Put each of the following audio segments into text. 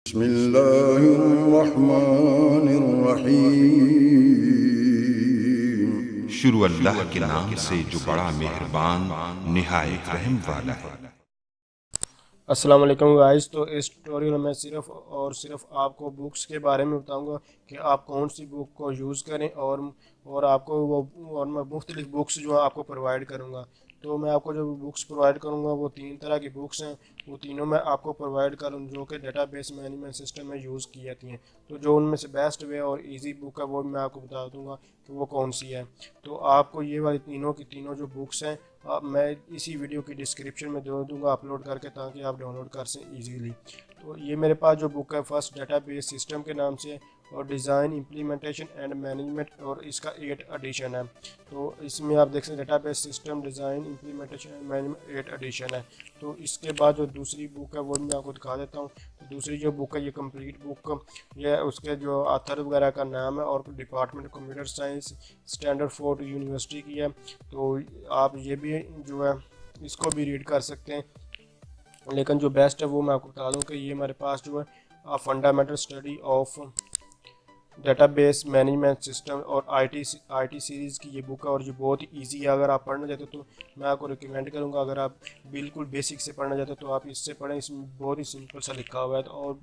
बिस्मिल्लाहिर्रहमानिर्रहीम। शुरू अल्लाह के नाम से जो बड़ा मेहरबान निहायत रहम वाला है। अस्सलाम वालेकुम गाइस। तो इस ट्यूटोरियल में सिर्फ आपको बुक्स के बारे में बताऊंगा कि आप कौन सी बुक को यूज़ करें और आपको वो और मैं मुख्तलिफ बुक्स जो है आपको प्रोवाइड करूंगा। तो मैं आपको जो बुक्स प्रोवाइड करूंगा वो तीन तरह की बुक्स हैं। वो तीनों मैं आपको प्रोवाइड करूँ जो कि डेटाबेस मैनेजमेंट सिस्टम में यूज़ की जाती हैं। तो जो उनमें से बेस्ट वे और इजी बुक है वो मैं आपको बता दूंगा कि वो कौन सी है। तो आपको ये वाली तीनों की तीनों जो बुक्स हैं मैं इसी वीडियो की डिस्क्रिप्शन में दे दूंगा अपलोड करके, ताकि आप डाउनलोड कर सकें ईजीली। तो ये मेरे पास जो बुक है फर्स्ट डेटाबेस सिस्टम के नाम से और डिज़ाइन इम्प्लीमेंटेशन एंड मैनेजमेंट, और इसका 8 एडिशन है। तो इसमें आप देख सकते हैं database system design implementation and management 8 edition है। तो इसके बाद जो दूसरी बुक है वो मैं आपको दिखा देता हूँ। तो दूसरी जो बुक है ये कंप्लीट बुक, ये उसके जो ऑथर वगैरह का नाम है और डिपार्टमेंट कंप्यूटर साइंस स्टैंडरफोर्ड यूनिवर्सिटी की है। तो आप ये भी जो है इसको भी रीड कर सकते हैं, लेकिन जो बेस्ट है वो मैं आपको बता दूं कि ये हमारे पास जो है fundamental study of database management system और आईटी सीरीज़ की ये बुक है, और ये बहुत ही ईजी है। अगर आप पढ़ना चाहते हो तो मैं आपको रिकमेंड करूँगा, अगर आप बिल्कुल बेसिक से पढ़ना चाहते हो तो आप इससे पढ़ें। इसमें बहुत ही सिंपल सा लिखा हुआ है और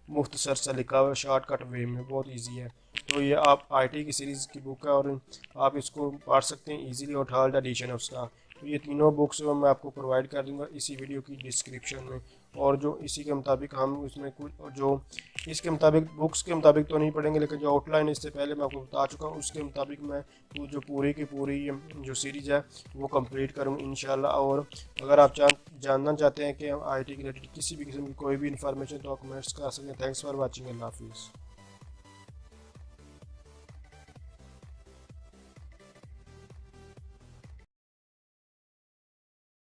मुख्तसर सा लिखा हुआ है, शॉर्टकट वे में, बहुत ईजी है। तो ये आप आईटी की सीरीज़ की बुक है और आप इसको पढ़ सकते हैं ईजीली, और थर्ड एडिशन है उसका। तो ये तीनों बुक्स मैं आपको प्रोवाइड कर दूंगा इसी वीडियो की डिस्क्रिप्शन में। और जो इसी के मुताबिक हम उसमें कुछ जो इसके मुताबिक बुक्स के मुताबिक तो नहीं पढ़ेंगे, लेकिन जो आउटलाइन इससे पहले मैं आपको बता चुका हूँ उसके मुताबिक मैं जो पूरी की पूरी जो सीरीज़ है वो कंप्लीट करूँगा इंशाल्लाह। और अगर आप जानना चाहते हैं कि हम आईटी के रिलेटेड किसी भी किस्म की कोई भी इन्फॉर्मेशन तो आप कमेंट्स कर सकते हैं। Thanks for watching. अल्लाह हाफिज़।